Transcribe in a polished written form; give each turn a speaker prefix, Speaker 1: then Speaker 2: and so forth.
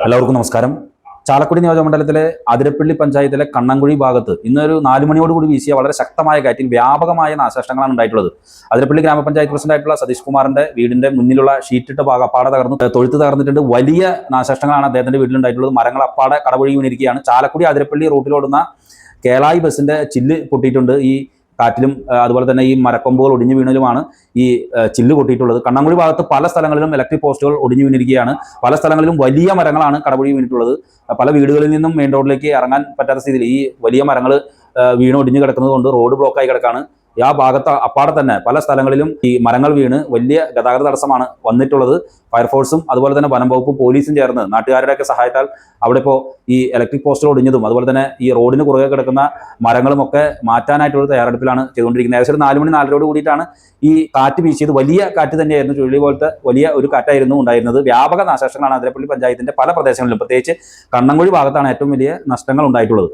Speaker 1: എല്ലാവർക്കും നമസ്കാരം. ചാലക്കുടി നിയോജകമണ്ഡലത്തിലെ അതിരപ്പള്ളി പഞ്ചായത്തിലെ കണ്ണങ്കുഴി ഭാഗത്ത് ഇന്നൊരു 4 മണിയോടുകൂടി വീശിയ വളരെ ശക്തമായ കാറ്റിൽ വ്യാപകമായ നാശനഷ്ടങ്ങളാണ് ഉണ്ടായിട്ടുള്ളത്. അതിരപ്പള്ളി ഗ്രാമപഞ്ചായത്ത് പ്രസിഡന്റായിട്ടുള്ള സതീഷ് കുമാറിന്റെ വീടിന്റെ മുന്നിലുള്ള ഷീറ്റിട്ട ഭാഗം അപ്പാടെ തകർന്നു, തൊഴുത്ത് തകർന്നിട്ടുണ്ട്. വലിയ നാശനഷ്ടങ്ങളാണ് അദ്ദേഹത്തിന്റെ വീട്ടിലുണ്ടായിട്ടുള്ളത്. മരങ്ങൾ അപ്പാടെ കടപുഴകി വീണിരിക്കുകയാണ്. ചാലക്കുടി അതിരപ്പള്ളി റൂട്ടിലോടുന്ന കേളായി ബസിന്റെ ചില്ല് പൊട്ടിയിട്ടുണ്ട്. ഈ കാറ്റിലും അതുപോലെ തന്നെ ഈ മരക്കൊമ്പുകൾ ഒടിഞ്ഞു വീണലുമാണ് ഈ ചില്ല് പൊട്ടിയിട്ടുള്ളത്. കണ്ണങ്കുഴി ഭാഗത്ത് പല സ്ഥലങ്ങളിലും ഇലക്ട്രിക് പോസ്റ്റുകൾ ഒടിഞ്ഞു വീണിരിക്കുകയാണ്. പല സ്ഥലങ്ങളിലും വലിയ മരങ്ങളാണ് കടപുഴകി വീണിട്ടുള്ളത്. പല വീടുകളിൽ നിന്നും മെയിൻ റോഡിലേക്ക് ഇറങ്ങാൻ പറ്റാത്ത സ്ഥിതിയിൽ ഈ വലിയ മരങ്ങൾ വീണ് ഒടിഞ്ഞു കിടക്കുന്നത് കൊണ്ട് റോഡ് ബ്ലോക്കായി കിടക്കാണ്. ആ ഭാഗത്ത് അപ്പാടെ തന്നെ പല സ്ഥലങ്ങളിലും ഈ മരങ്ങൾ വീണ് വലിയ ഗതാഗത തടസ്സമാണ് വന്നിട്ടുള്ളത്. ഫയർഫോഴ്സും അതുപോലെ തന്നെ വനം വകുപ്പും പോലീസും ചേർന്ന് നാട്ടുകാരുടെയൊക്കെ സഹായത്താൽ അവിടെ ഇപ്പോൾ ഈ ഇലക്ട്രിക് പോസ്റ്റുകൾ ഒടിഞ്ഞതും അതുപോലെ തന്നെ ഈ റോഡിന് കുറുകെ കിടക്കുന്ന മരങ്ങളും ഒക്കെ മാറ്റാനായിട്ടുള്ള തയ്യാറെടുപ്പിലാണ് ചെയ്തുകൊണ്ടിരിക്കുന്നത്. ഏകദേശം 4 മണി 4:30 കൂടിയിട്ടാണ് ഈ കാറ്റ് വീശിയത്. വലിയ കാറ്റ് തന്നെയായിരുന്നു, ചുഴലി പോലത്തെ വലിയ ഒരു കാറ്റായിരുന്നു ഉണ്ടായിരുന്നത്. വ്യാപക നാശനഷ്ടങ്ങളാണ് അതിരപ്പള്ളി പഞ്ചായത്തിന്റെ പല പ്രദേശങ്ങളിലും, പ്രത്യേകിച്ച് കണ്ണങ്കുഴി ഭാഗത്താണ് ഏറ്റവും വലിയ നഷ്ടങ്ങൾ ഉണ്ടായിട്ടുള്ളത്.